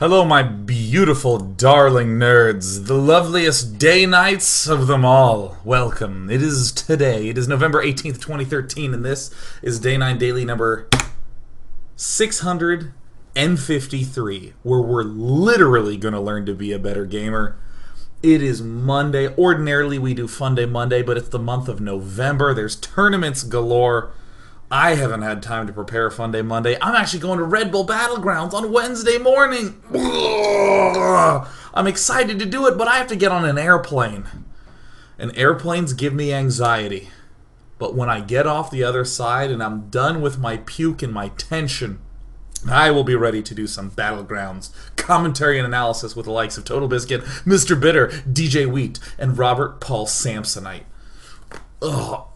Hello, my beautiful, darling nerds, the loveliest day-nights of them all. Welcome. It is today. It is November 18th, 2013, and this is Day 9 Daily number 653, where we're literally going to learn to be a better gamer. It is Monday. Ordinarily, we do Fun Day Monday, but it's the month of November. There's tournaments galore. I haven't had time to prepare Fun Day Monday. I'm actually going to Red Bull Battlegrounds on Wednesday morning. I'm excited to do it, but I have to get on an airplane. And airplanes give me anxiety. But when I get off the other side and I'm done with my puke and my tension, I will be ready to do some Battlegrounds commentary and analysis with the likes of Total Biscuit, Mr. Bitter, DJ Wheat, and Robert Paul Samsonite. Ugh.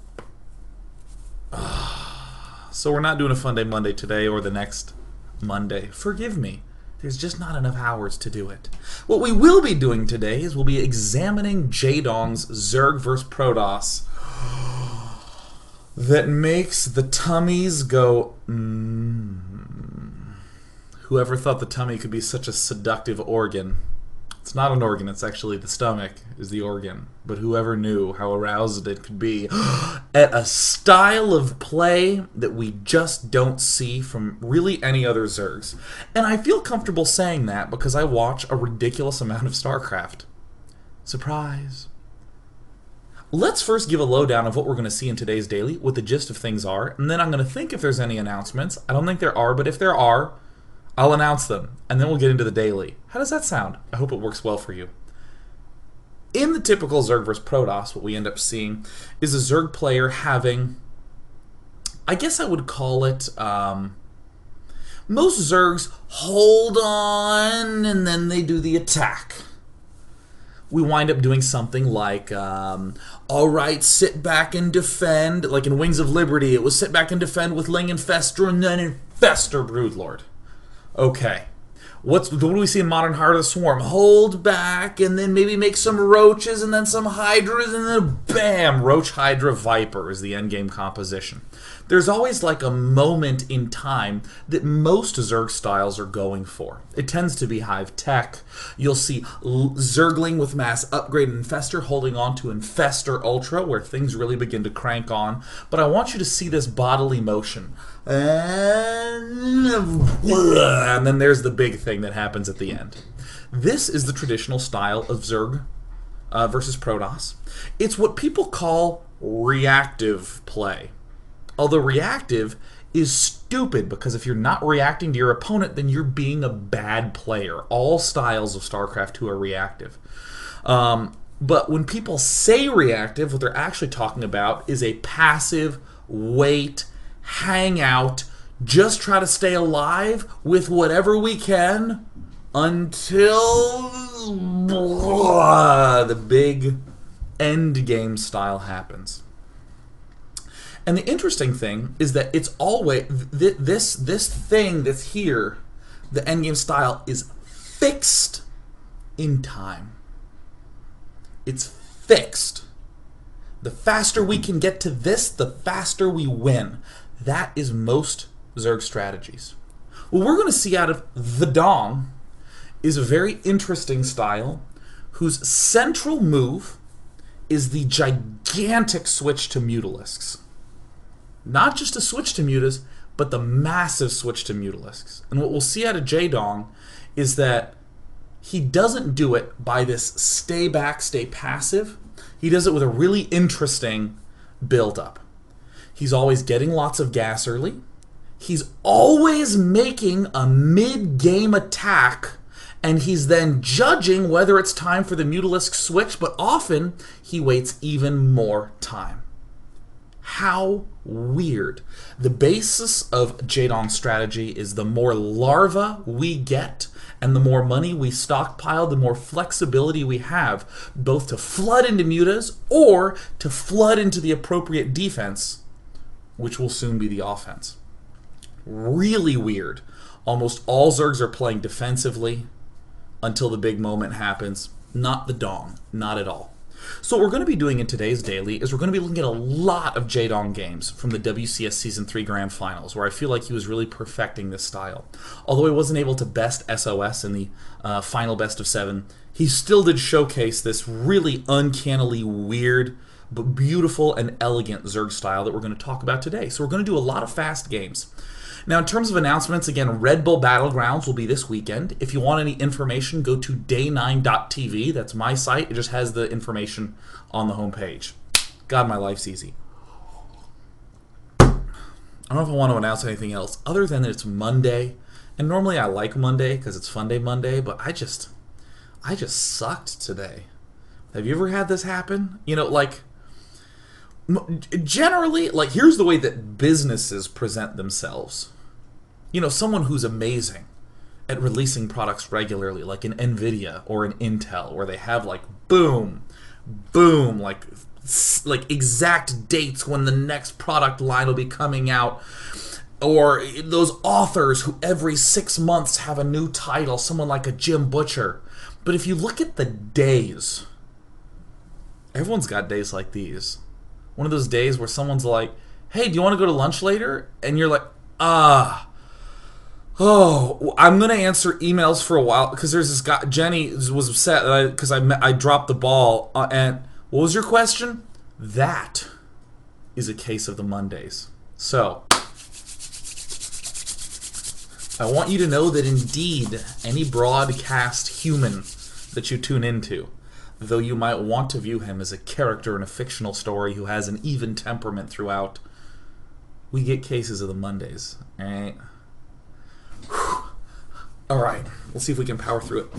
So we're not doing a Fun Day Monday today or the next Monday. Forgive me. There's just not enough hours to do it. What we will be doing today is we'll be examining Jaedong's Zerg vs. Protoss that makes the tummies go, Whoever thought the tummy could be such a seductive organ? It's not an organ, it's actually the stomach is the organ. But whoever knew how aroused it could be at a style of play that we just don't see from really any other Zergs. And I feel comfortable saying that because I watch a ridiculous amount of StarCraft. Surprise. Let's first give a lowdown of what we're going to see in today's daily, what the gist of things are, and then I'm going to think if there's any announcements. I don't think there are, but if there are, I'll announce them, and then we'll get into the daily. How does that sound? I hope it works well for you. In the typical Zerg vs. Protoss, what we end up seeing is a Zerg player having, I guess I would call it, most Zergs hold on, and then they do the attack. We wind up doing something like, alright, sit back and defend. Like in Wings of Liberty, it was sit back and defend with Ling Infestor, and then Infestor Broodlord. Okay, what do we see in Modern Heart of the Swarm? Hold back, and then maybe make some roaches, and then some hydras, and then bam! Roach, Hydra, Viper is the endgame composition. There's always like a moment in time that most Zerg styles are going for. It tends to be Hive Tech. You'll see Zergling with Mass Upgrade and Infestor holding on to Infestor Ultra, where things really begin to crank on. But I want you to see this bodily motion. And then there's the big thing that happens at the end. This is the traditional style of Zerg versus Protoss. It's what people call reactive play. Although reactive is stupid, because if you're not reacting to your opponent, then you're being a bad player. All styles of StarCraft 2 are reactive. But when people say reactive, what they're actually talking about is a passive, wait, hang out, just try to stay alive with whatever we can until the big end game style happens. And the interesting thing is that it's always this thing that's here, the endgame style, is fixed in time. It's fixed. The faster we can get to this, the faster we win. That is most Zerg strategies. What we're going to see out of the Dong is a very interesting style whose central move is the gigantic switch to mutalisks. Not just a switch to mutas, but the massive switch to mutalisks. And what we'll see out of Jaedong is that he doesn't do it by this stay back, stay passive. He does it with a really interesting build-up. He's always getting lots of gas early. He's always making a mid-game attack, and he's then judging whether it's time for the mutalisk switch, but often he waits even more time. How weird. The basis of Jaedong's strategy is the more larvae we get and the more money we stockpile, the more flexibility we have both to flood into mutas or to flood into the appropriate defense, which will soon be the offense. Really weird. Almost all Zergs are playing defensively until the big moment happens. Not the Dong. Not at all. So what we're going to be doing in today's daily is we're going to be looking at a lot of Jaedong games from the WCS Season 3 Grand Finals, where I feel like he was really perfecting this style. Although he wasn't able to best SOS in the final best of 7, he still did showcase this really uncannily weird, but beautiful and elegant Zerg style that we're going to talk about today. So we're going to do a lot of fast games. Now, in terms of announcements, again, Red Bull Battlegrounds will be this weekend. If you want any information, go to day9.tv. That's my site. It just has the information on the homepage. God, my life's easy. I don't know if I want to announce anything else other than that it's Monday. And normally I like Monday because it's Fun Day Monday, but I just sucked today. Have you ever had this happen? You know, like, generally, like, here's the way that businesses present themselves. You know, someone who's amazing at releasing products regularly, like an NVIDIA or an Intel, where they have, like, boom, like exact dates when the next product line will be coming out. Or those authors who every 6 months have a new title, someone like a Jim Butcher. But if you look at the days, everyone's got days like these. One of those days where someone's like, hey, do you want to go to lunch later? And you're like, I'm going to answer emails for a while. Because there's this guy, Jenny was upset because I dropped the ball. And what was your question? That is a case of the Mondays. So, I want you to know that indeed, any broadcast human that you tune into, though you might want to view him as a character in a fictional story who has an even temperament throughout, we get cases of the Mondays, alright? Alright, let's see if we can power through it.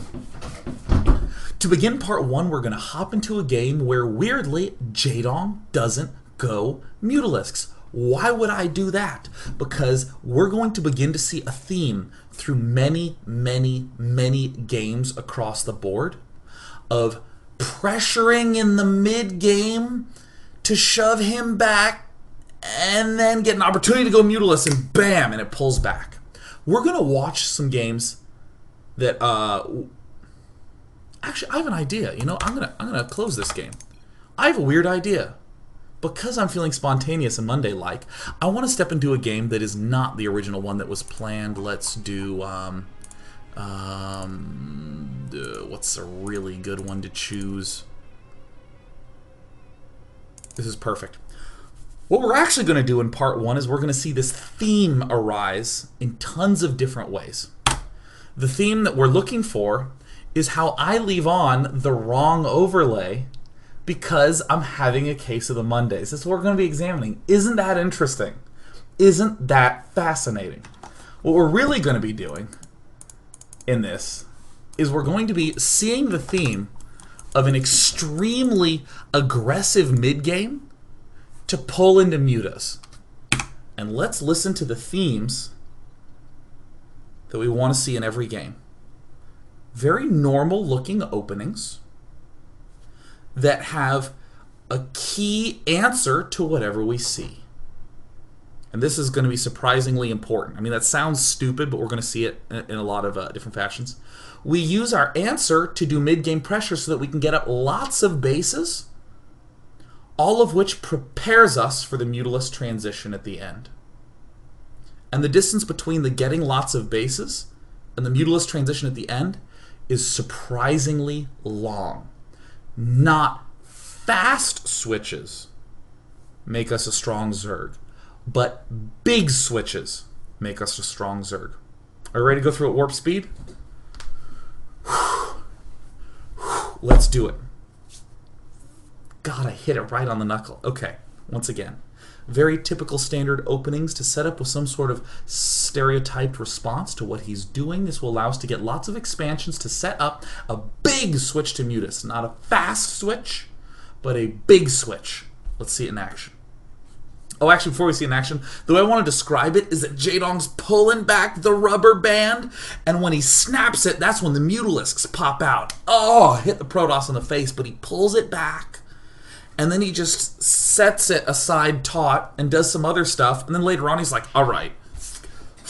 To begin part 1, we're going to hop into a game where, weirdly, Jaedong doesn't go mutalisks. Why would I do that? Because we're going to begin to see a theme through many, many, many games across the board of pressuring in the mid-game to shove him back and then get an opportunity to go mutalisks and bam, and it pulls back. We're going to watch some games that, actually, I have an idea. You know, I'm gonna close this game. I have a weird idea. Because I'm feeling spontaneous and Monday-like, I want to step into a game that is not the original one that was planned. Let's do, what's a really good one to choose? This is perfect. What we're actually going to do in part 1 is we're going to see this theme arise in tons of different ways. The theme that we're looking for is how I leave on the wrong overlay because I'm having a case of the Mondays. That's what we're going to be examining. Isn't that interesting? Isn't that fascinating? What we're really going to be doing in this is we're going to be seeing the theme of an extremely aggressive mid-game to pull into mutas. And let's listen to the themes that we want to see in every game. Very normal looking openings that have a key answer to whatever we see. And this is going to be surprisingly important. I mean, that sounds stupid, but we're going to see it in a lot of different fashions. We use our answer to do mid-game pressure so that we can get up lots of bases, all of which prepares us for the mutalisk transition at the end. And the distance between the getting lots of bases and the mutalisk transition at the end is surprisingly long. Not fast switches make us a strong Zerg, but big switches make us a strong Zerg. Are you ready to go through at warp speed? Let's do it. God, I hit it right on the knuckle. Okay, once again. Very typical standard openings to set up with some sort of stereotyped response to what he's doing. This will allow us to get lots of expansions to set up a big switch to mutas. Not a fast switch, but a big switch. Let's see it in action. Oh, actually, before we see it in action, the way I want to describe it is that Jaedong's pulling back the rubber band, and when he snaps it, that's when the mutalisks pop out. Oh, hit the Protoss in the face, but he pulls it back. And then he just sets it aside taut and does some other stuff. And then later on he's like, all right.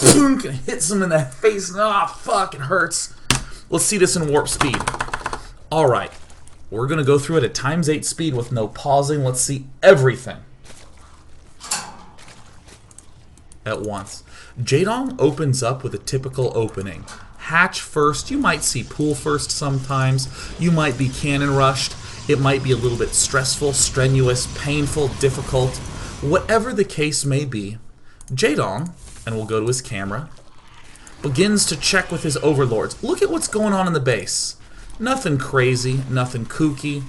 And hits him in the face. And, oh, fuck, it hurts. Let's see this in warp speed. All right. We're going to go through it at ×8 speed with no pausing. Let's see everything at once. Jaedong opens up with a typical opening. Hatch first. You might see pool first sometimes. You might be cannon rushed. It might be a little bit stressful, strenuous, painful, difficult. Whatever the case may be, Jaedong, and we'll go to his camera, begins to check with his overlords. Look at what's going on in the base. Nothing crazy, nothing kooky.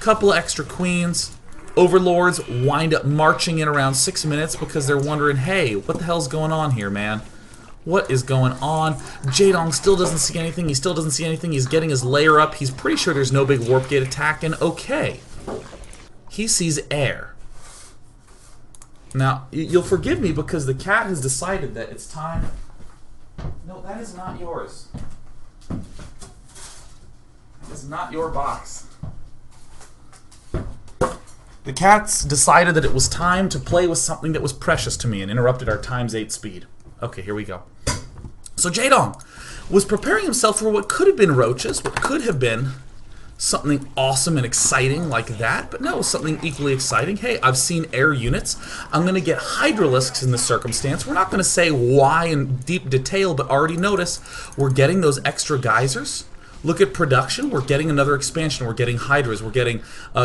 Couple of extra queens. Overlords wind up marching in around 6 minutes because they're wondering, hey, what the hell's going on here, man? What is going on? Jaedong still doesn't see anything. He still doesn't see anything. He's getting his layer up. He's pretty sure there's no big warp gate attack, and okay. He sees air. Now, you'll forgive me because the cat has decided that it's time... No, that is not yours. It's not your box. The cat's decided that it was time to play with something that was precious to me and interrupted our ×8 speed. Okay, here we go. So Jaedong was preparing himself for what could have been roaches, what could have been something awesome and exciting like that, but no, something equally exciting. Hey, I've seen air units. I'm going to get hydralisks in this circumstance. We're not going to say why in deep detail, but already notice we're getting those extra geysers. Look at production. We're getting another expansion. We're getting hydras. We're getting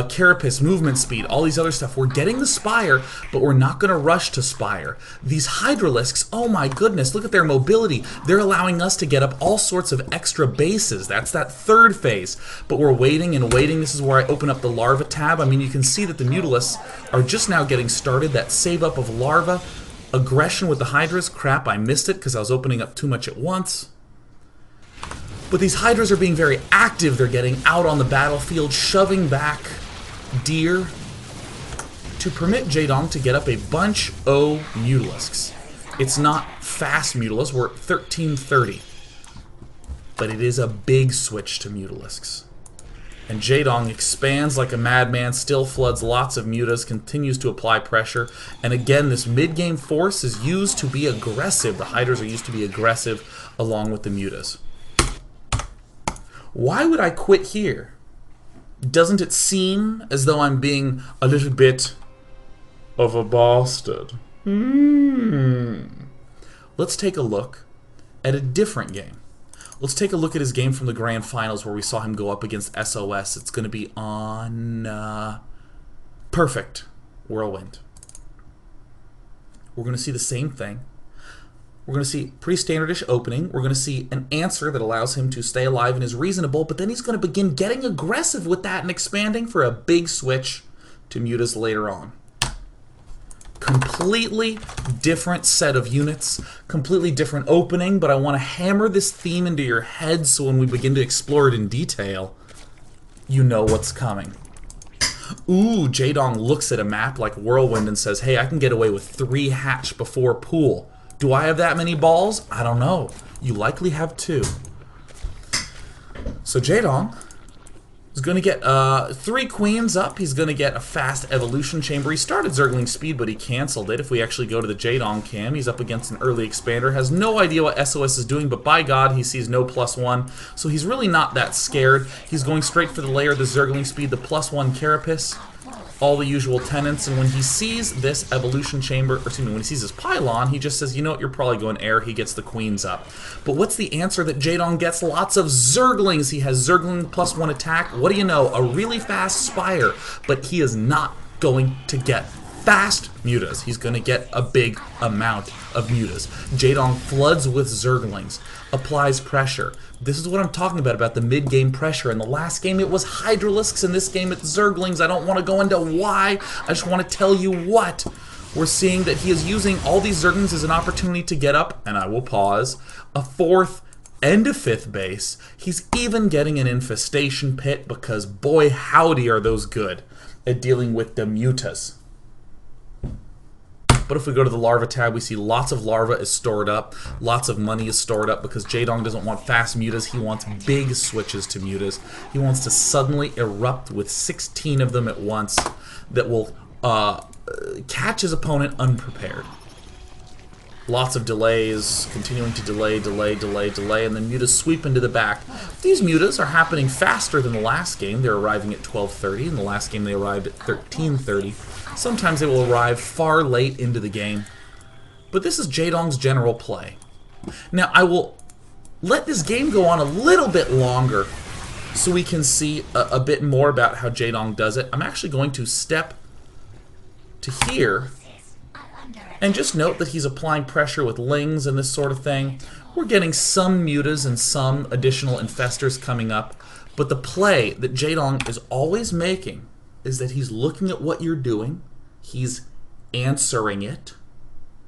carapace, movement speed, all these other stuff. We're getting the spire, but we're not going to rush to spire. These hydralisks, oh my goodness, look at their mobility. They're allowing us to get up all sorts of extra bases. That's that third phase. But we're waiting and waiting. This is where I open up the larva tab. I mean, you can see that the mutalisks are just now getting started. That save up of larva. Aggression with the hydras. Crap, I missed it because I was opening up too much at once. But these hydras are being very active. They're getting out on the battlefield, shoving back deer to permit Jaedong to get up a bunch of mutalisks. It's not fast mutalisks. We're at 1330. But it is a big switch to mutalisks. And Jaedong expands like a madman, still floods lots of mutas, continues to apply pressure. And again, this mid-game force is used to be aggressive. The hydras are used to be aggressive along with the mutas. Why would I quit here? Doesn't it seem as though I'm being a little bit of a bastard? Let's take a look at a different game. Let's take a look at his game from the Grand Finals where we saw him go up against SOS. It's going to be on Perfect Whirlwind. We're going to see the same thing. We're going to see pretty standardish opening. We're going to see an answer that allows him to stay alive and is reasonable, but then he's going to begin getting aggressive with that and expanding for a big switch to mutas later on. Completely different set of units, completely different opening, but I want to hammer this theme into your head so when we begin to explore it in detail, you know what's coming. Ooh, Jaedong looks at a map like Whirlwind and says, hey, I can get away with 3 hatch before pool. Do I have that many balls? I don't know. You likely have 2. So Jaedong is going to get 3 queens up. He's going to get a fast evolution chamber. He started Zergling speed, but he canceled it. If we actually go to the Jaedong cam, he's up against an early expander. Has no idea what SOS is doing, but by God, he sees no +1. So he's really not that scared. He's going straight for the layer, the Zergling speed, the +1 carapace. All the usual tenants, and when he sees this evolution chamber, or excuse me, when he sees his pylon, he just says, you know what, you're probably going air. He gets the queens up. But what's the answer that Jaedong gets? Lots of Zerglings. He has Zergling +1 attack. What do you know? A really fast spire, but he is not going to get fast mutas. He's going to get a big amount of mutas. Jaedong floods with Zerglings, applies pressure. This is what I'm talking about the mid-game pressure. In the last game, it was hydralisks. In this game, it's Zerglings. I don't want to go into why. I just want to tell you what. We're seeing that he is using all these Zerglings as an opportunity to get up, and I will pause, a 4th and a 5th base. He's even getting an infestation pit because, boy, howdy are those good at dealing with the mutas. But if we go to the larva tab, we see lots of larva is stored up, lots of money is stored up because Jaedong doesn't want fast mutas, he wants big switches to mutas. He wants to suddenly erupt with 16 of them at once that will catch his opponent unprepared. Lots of delays, continuing to delay, and then mutas sweep into the back. These mutas are happening faster than the last game. They're arriving at 12:30. In the last game, they arrived at 13:30. Sometimes they will arrive far late into the game. But this is Jaedong's general play. Now, I will let this game go on a little bit longer so we can see a bit more about how Jaedong does it. I'm actually going to step to here and just note that he's applying pressure with lings and this sort of thing. We're getting some mutas and some additional infestors coming up, but the play that Jaedong is always making is that he's looking at what you're doing, he's answering it.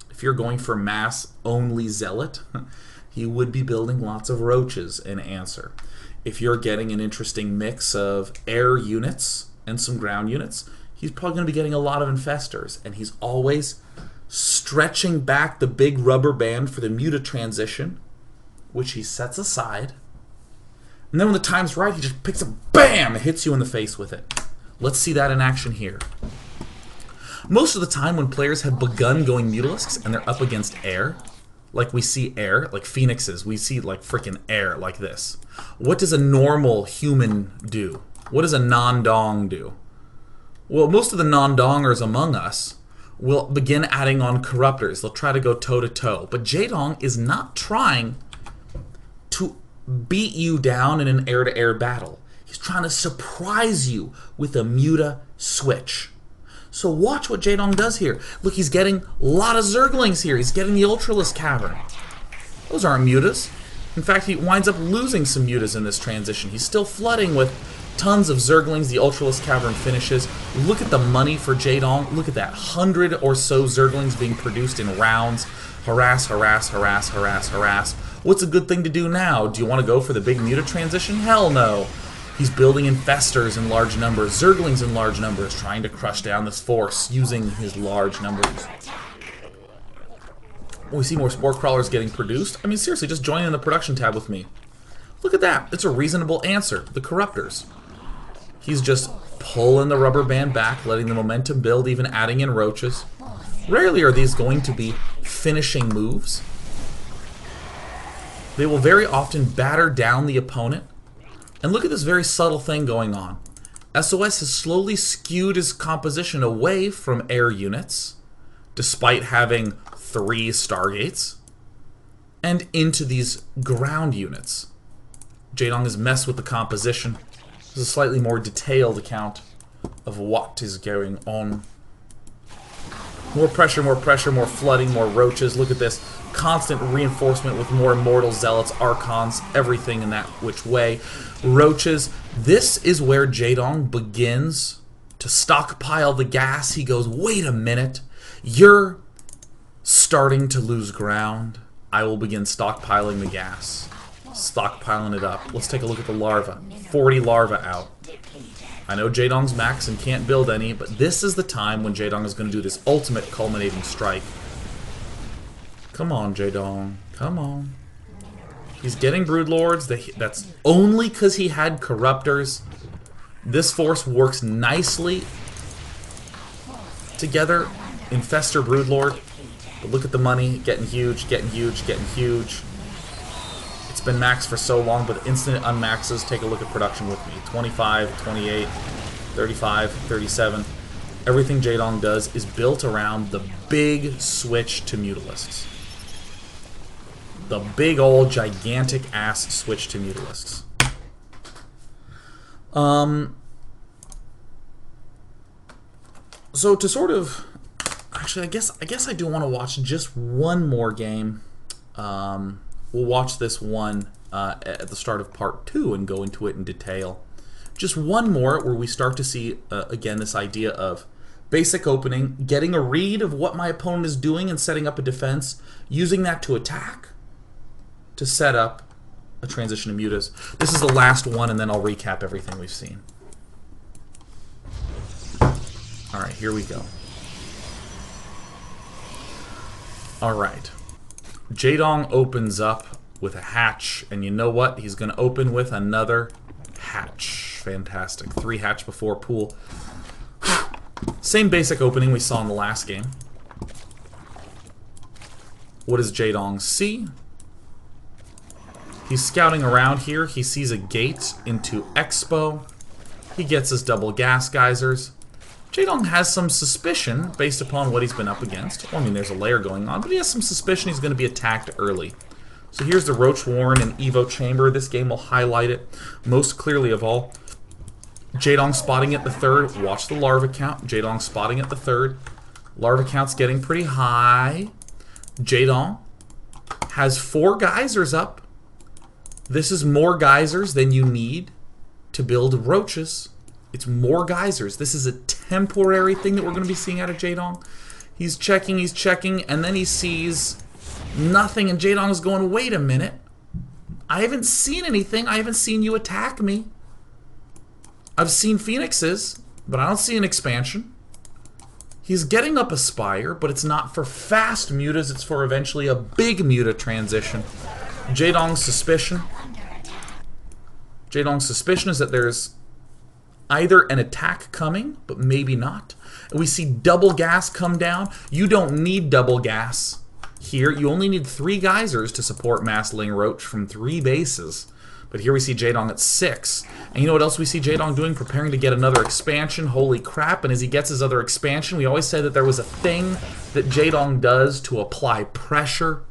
If you're going for mass-only zealot, he would be building lots of roaches in answer. If you're getting an interesting mix of air units and some ground units, he's probably going to be getting a lot of infestors, and he's always stretching back the big rubber band for the muta transition, which he sets aside. And then when the time's right, he just picks up, BAM! It hits you in the face with it. Let's see that in action here. Most of the time when players have begun going mutalisks and they're up against air, like we see air, like phoenixes, we see like freaking air like this. What does a normal human do? What does a non-dong do? Well, most of the non-dongers among us will begin adding on corruptors. They'll try to go toe-to-toe. But Jaedong is not trying to beat you down in an air-to-air battle. He's trying to surprise you with a Muta Switch. So watch what Jaedong does here. Look, he's getting a lot of Zerglings here. He's getting the Ultralisk Cavern. Those aren't mutas. In fact, he winds up losing some mutas in this transition. He's still flooding with tons of Zerglings. The Ultralisk Cavern finishes. Look at the money for Jaedong. Look at that. 100 or so Zerglings being produced in rounds. Harass, harass, harass, harass, harass. What's a good thing to do now? Do you want to go for the big Muta transition? Hell no. He's building infestors in large numbers, Zerglings in large numbers, trying to crush down this force using his large numbers. We see more Spore Crawlers getting produced. I mean, seriously, just join in the production tab with me. Look at that. It's a reasonable answer. The Corruptors. He's just pulling the rubber band back, letting the momentum build, even adding in roaches. Rarely are these going to be finishing moves. They will very often batter down the opponent. And look at this very subtle thing going on. SOS has slowly skewed his composition away from air units, despite having 3 Stargates, and into these ground units. Jaedong has messed with the composition. This is a slightly more detailed account of what is going on. More pressure, more flooding, more roaches. Look at this. Constant reinforcement with more Immortal Zealots, Archons, everything in that which way. Roaches. This is where Jaedong begins to stockpile the gas. He goes, wait a minute. You're starting to lose ground. I will begin stockpiling the gas. Stockpiling it up. Let's take a look at the larva. 40 larva out. I know Jaedong's max and can't build any, but this is the time when Jaedong is going to do this ultimate culminating strike. Come on, Jaedong. Come on. He's getting Broodlords. That's only because he had Corruptors. This force works nicely together. Infestor Broodlord. But look at the money. Getting huge, getting huge, getting huge. It's been maxed for so long, but the instant it unmaxes, take a look at production with me. 25, 28, 35, 37. Everything Jaedong does is built around the big switch to Mutalisks. The big old gigantic ass switch to Mutalisks. So to sort of, actually, I guess I do want to watch just one more game. We'll watch this one at the start of part 2 and go into it in detail. Just one more where we start to see, again, this idea of basic opening, getting a read of what my opponent is doing and setting up a defense, using that to attack, to set up a transition to mutas. This is the last one, and then I'll recap everything we've seen. Alright, here we go. Alright. Jaedong opens up with a hatch, and you know what? He's going to open with another hatch. Fantastic. 3 hatch before pool. Same basic opening we saw in the last game. What does Jaedong see? He's scouting around here. He sees a gate into Expo. He gets his double gas geysers. Jaedong has some suspicion based upon what he's been up against. Well, I mean, there's a layer going on, but he has some suspicion he's going to be attacked early. So here's the Roach Warren and Evo Chamber. This game will highlight it most clearly of all. Jaedong spotting at the third. Watch the larva count. Jaedong spotting at the third. Larva count's getting pretty high. Jaedong has 4 geysers up. This is more geysers than you need to build roaches. It's more geysers. This is a temporary thing that we're going to be seeing out of Jaedong. He's checking, and then he sees nothing, and Jaedong is going, wait a minute. I haven't seen anything. I haven't seen you attack me. I've seen phoenixes, but I don't see an expansion. He's getting up a spire, but it's not for fast mutas. It's for eventually a big muta transition. Jaedong's suspicion. Jaedong's suspicion is that there's either an attack coming, but maybe not. And we see double gas come down. You don't need double gas here. You only need 3 geysers to support Mass Ling Roach from 3 bases. But here we see Jaedong at 6. And you know what else we see Jaedong doing? Preparing to get another expansion. Holy crap. And as he gets his other expansion, we always said that there was a thing that Jaedong does to apply pressure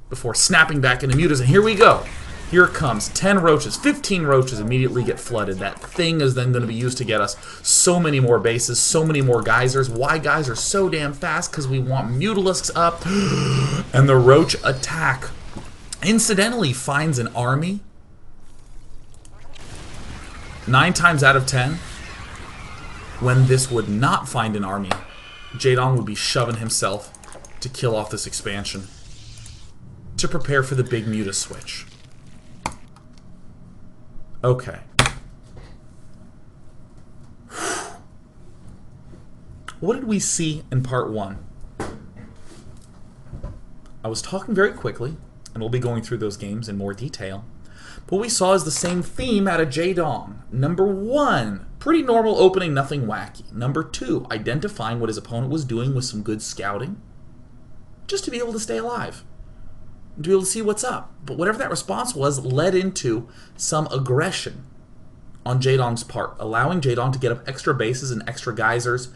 before snapping back into mutas. And here we go. Here it comes. 10 roaches. 15 roaches immediately get flooded. That thing is then going to be used to get us so many more bases, so many more geysers. Why geysers so damn fast? Because we want mutalisks up. And the roach attack incidentally finds an army 9 times out of 10. When this would not find an army, Jaedong would be shoving himself to kill off this expansion, to prepare for the big Muta Switch. Okay. What did we see in part 1? I was talking very quickly, and we'll be going through those games in more detail. But what we saw is the same theme out of Jaedong. Number 1, pretty normal opening, nothing wacky. Number 2, identifying what his opponent was doing with some good scouting, just to be able to stay alive, and to be able to see what's up. But whatever that response was led into some aggression on Jaedong's part, allowing Jaedong to get up extra bases and extra geysers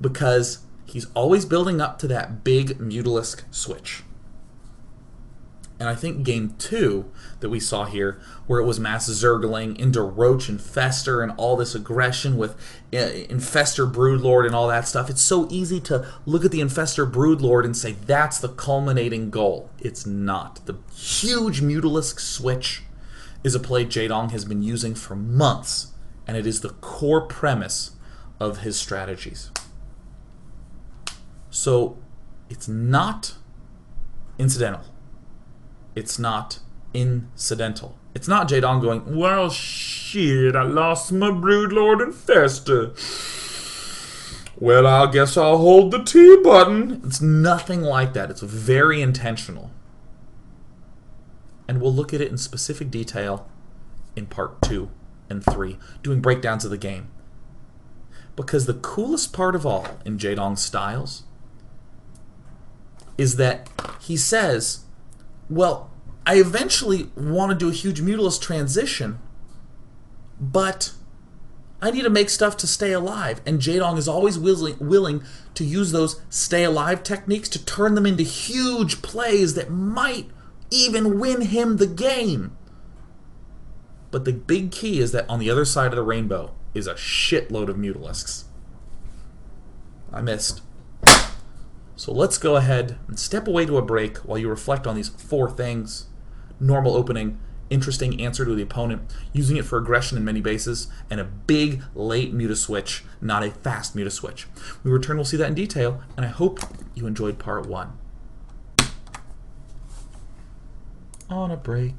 because he's always building up to that big mutalisk switch. And I think game 2 that we saw here, where it was mass Zergling into Roach Infester and all this aggression with Infester Broodlord and all that stuff, it's so easy to look at the Infester Broodlord and say that's the culminating goal. It's not. The huge mutalisk switch is a play Jaedong has been using for months, and it is the core premise of his strategies. So it's not incidental. It's not incidental. It's not Jaedong going, well, shit, I lost my Broodlord Infester. Well, I guess I'll hold the T button. It's nothing like that. It's very intentional. And we'll look at it in specific detail in part 2 and 3, doing breakdowns of the game. Because the coolest part of all in Jaedong's styles is that he says, well, I eventually want to do a huge mutalisk transition, but I need to make stuff to stay alive. And Jaedong is always willing to use those stay alive techniques to turn them into huge plays that might even win him the game. But the big key is that on the other side of the rainbow is a shitload of mutalisks. I missed. So let's go ahead and step away to a break while you reflect on these 4 things. Normal opening, interesting answer to the opponent, using it for aggression in many bases, and a big late Muta Switch, not a fast Muta Switch. When we return, we'll see that in detail, and I hope you enjoyed part 1. On a break.